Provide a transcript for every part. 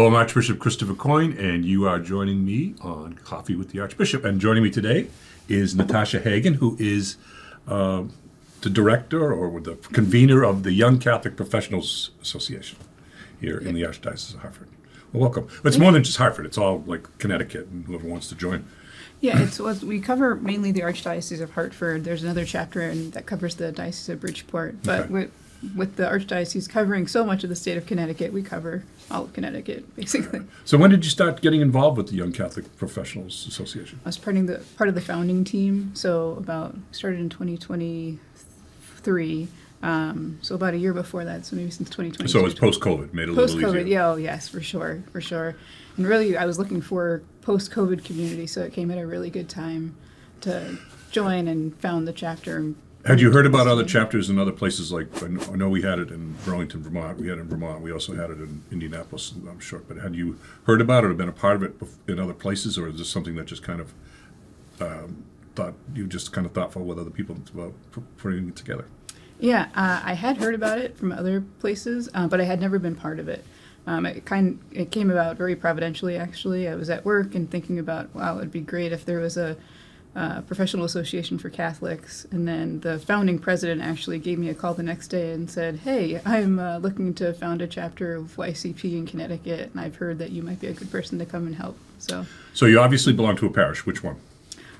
Hello, I'm Archbishop Christopher Coyne, and you are joining me on Coffee with the Archbishop. And joining me today is Natasha Hagen, who is the director or the convener of the Young Catholic Professionals Association here in the Archdiocese of Hartford. Well, welcome. But it's more than just Hartford. It's all like Connecticut and whoever wants to join. Yeah, we cover mainly the Archdiocese of Hartford. There's another chapter that covers the Diocese of Bridgeport. But with the Archdiocese covering so much of the state of Connecticut, we cover all of Connecticut, basically. So when did you start getting involved with the Young Catholic Professionals Association? I was part of the founding team, so started in 2023. So about a year before that, so maybe since 2022. So it was post-COVID, made it a little easier. Post-COVID, yeah, oh yes, for sure. And really, I was looking for post-COVID community, so it came at a really good time to join and found the chapter. Had you heard about other chapters in other places? Like, I know we had it in Burlington, Vermont. We had it in Vermont. We also had it in Indianapolis, I'm sure. But had you heard about it or been a part of it in other places, or is this something that just kind of thought thoughtful with other people about putting it together? Yeah, I had heard about it from other places, but I had never been part of it. It came about very providentially, actually. I was at work and thinking about, wow, it'd be great if there was a professional association for Catholics, and then the founding president actually gave me a call the next day and said, hey, I'm looking to found a chapter of YCP in Connecticut, and I've heard that you might be a good person to come and help. So you obviously belong to a parish. Which one?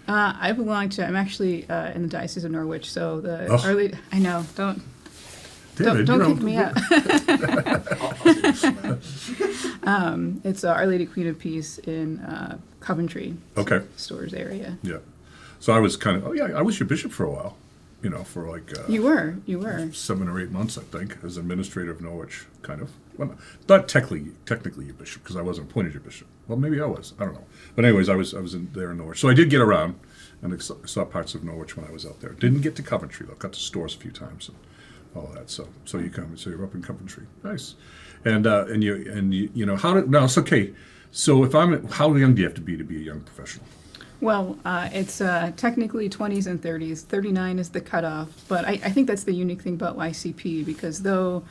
I'm actually in the Diocese of Norwich, so Our Lady, I know, don't kick me out. It's Our Lady Queen of Peace in Coventry, Stores area. Yeah. So I was I was your bishop for a while, for like... You were. 7 or 8 months, I think, as administrator of Norwich, kind of. Well, not technically your bishop, because I wasn't appointed your bishop. Well, maybe I was. I don't know. But anyways, I was there in Norwich. So I did get around, and I saw parts of Norwich when I was out there. Didn't get to Coventry, though. Got to Stores a few times and all of that. So you're up in Coventry. Nice. And it's okay. So how young do you have to be a young professional? Well, it's technically 20s and 30s. 39 is the cutoff. But I think that's the unique thing about YCP, because though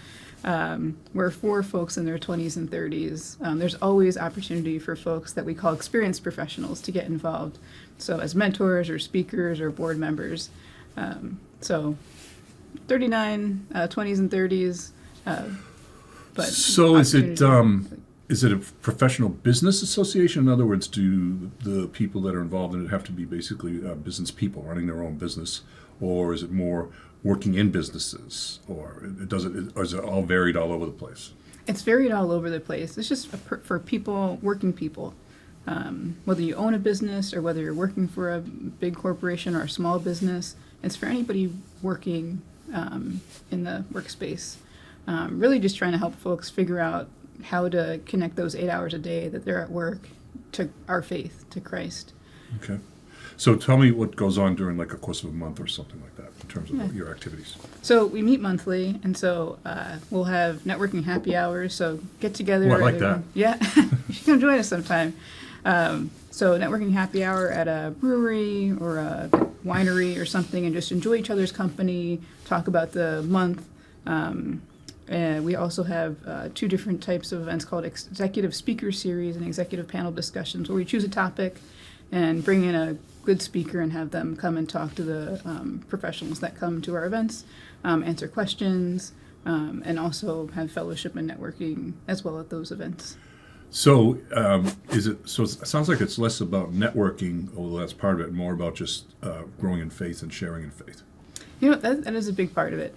we're for folks in their 20s and 30s, there's always opportunity for folks that we call experienced professionals to get involved. So as mentors or speakers or board members. So 39, 20s and 30s. But so is it a professional business association? In other words, do the people that are involved in it have to be basically business people running their own business, or is it more working in businesses, or is it all varied all over the place? It's varied all over the place. It's just for people, working people. Whether you own a business or whether you're working for a big corporation or a small business, it's for anybody working in the workspace. Really just trying to help folks figure out how to connect those 8 hours a day that they're at work to our faith, to Christ. Okay. So tell me what goes on during like a course of a month or something like that in terms of your activities. So we meet monthly, and so we'll have networking happy hours, so get together. Oh, I like that. Yeah, you should come join us sometime. So networking happy hour at a brewery or a winery or something, and just enjoy each other's company, talk about the month. And we also have 2 different types of events called Executive Speaker Series and Executive Panel Discussions, where we choose a topic and bring in a good speaker and have them come and talk to the professionals that come to our events, answer questions, and also have fellowship and networking as well at those events. So it sounds like it's less about networking, although that's part of it, more about just growing in faith and sharing in faith. That is a big part of it.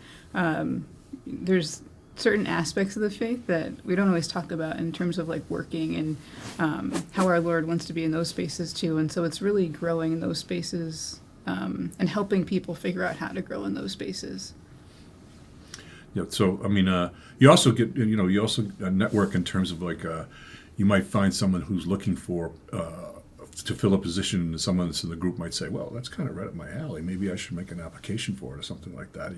There's certain aspects of the faith that we don't always talk about in terms of like working and how our Lord wants to be in those spaces too. And so it's really growing in those spaces and helping people figure out how to grow in those spaces. Yeah. So you also get network in terms of like you might find someone who's looking for to fill a position, and someone that's in the group might say, well, that's kind of right up my alley. Maybe I should make an application for it or something like that.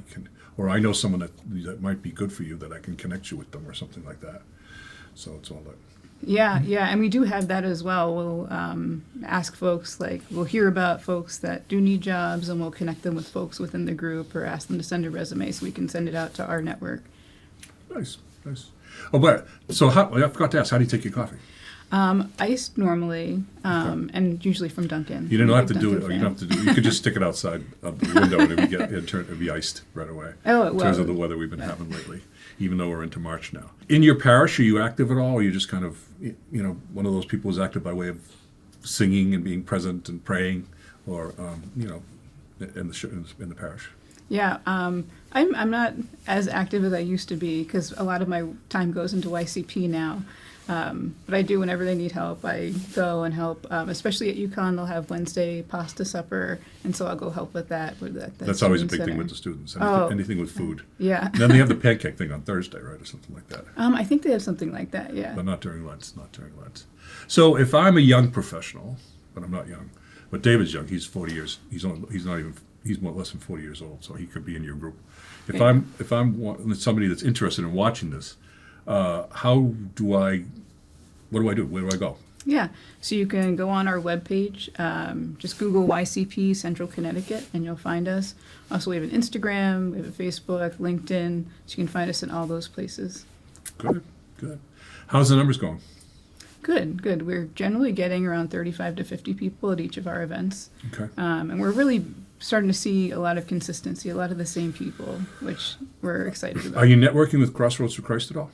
Or I know someone that might be good for you that I can connect you with them or something like that. So it's all that. Yeah, and we do have that as well. We'll ask folks, we'll hear about folks that do need jobs, and we'll connect them with folks within the group or ask them to send a resume so we can send it out to our network. Nice. Nice. Oh, but so I forgot to ask, how do you take your coffee? Iced normally, and usually from Dunkin'. You don't I'm a have to big do it. Dunkin' Or you don't have to do. You could just stick it outside of the window, and it'd be iced right away. Oh, in terms well, of the weather we've been having lately, even though we're into March now. In your parish, are you active at all? Or are you just kind of, one of those people who's active by way of singing and being present and praying, or in the parish? Yeah, I'm not as active as I used to be because a lot of my time goes into YCP now. But I do whenever they need help. I go and help, especially at UConn. They'll have Wednesday pasta supper, and so I'll go help with that. That's always a big center. thing with the students. Oh. Anything with food. Yeah. And then they have the pancake thing on Thursday, right, or something like that. I think they have something like that. Yeah. But not during Lent. Not during Lent. So if I'm a young professional, but I'm not young, but David's young. He's 40 years. He's more less than 40 years old, so he could be in your group. If Yeah. I'm somebody that's interested in watching this, what do I do? Where do I go? Yeah. So you can go on our webpage, just Google YCP Central Connecticut, and you'll find us. Also, we have an Instagram, we have a Facebook, LinkedIn, so you can find us in all those places. Good. How's the numbers going? Good. We're generally getting around 35 to 50 people at each of our events. Okay. And we're really starting to see a lot of consistency, a lot of the same people, which we're excited about. Are you networking with Crossroads for Christ at all?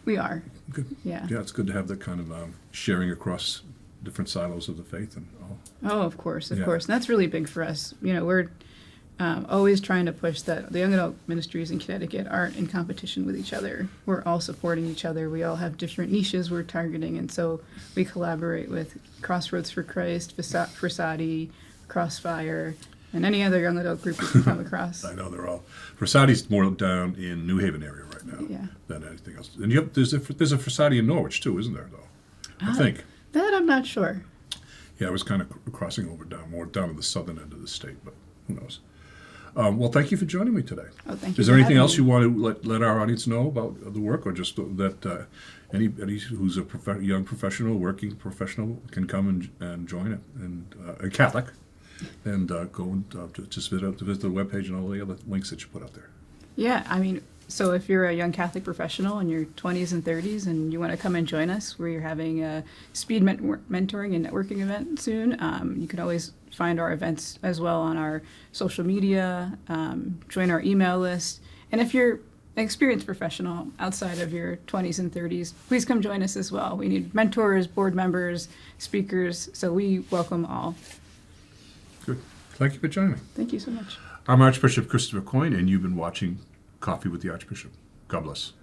We are. Good. Yeah. Yeah, it's good to have that kind of sharing across different silos of the faith and all. Oh, of course. Yeah. And that's really big for us. We're always trying to push that the young adult ministries in Connecticut aren't in competition with each other. We're all supporting each other. We all have different niches we're targeting, and so we collaborate with Crossroads for Christ, Versati, Crossfire, and any other young adult group we can come across. I know they're all. Versati's more down in New Haven area right now Yeah. than anything else. And there's a Versati in Norwich too, isn't there? Though I think. That I'm not sure. Yeah, I was kind of crossing over more down to the southern end of the state, but who knows? Well, thank you for joining me today. Oh, thank you. Is there for anything having else me. you want to let our audience know about the work, or just that anybody who's a young professional, working professional, can come and join it, and a Catholic, and go and just visit the webpage and all the other links that you put out there? Yeah, so if you're a young Catholic professional in your 20s and 30s and you want to come and join us, we're having a speed mentoring and networking event soon. You can always find our events as well on our social media, join our email list. And if you're an experienced professional outside of your 20s and 30s, please come join us as well. We need mentors, board members, speakers, so we welcome all. Good. Thank you for joining me. Thank you so much. I'm Archbishop Christopher Coyne, and you've been watching Coffee with the Archbishop. God bless.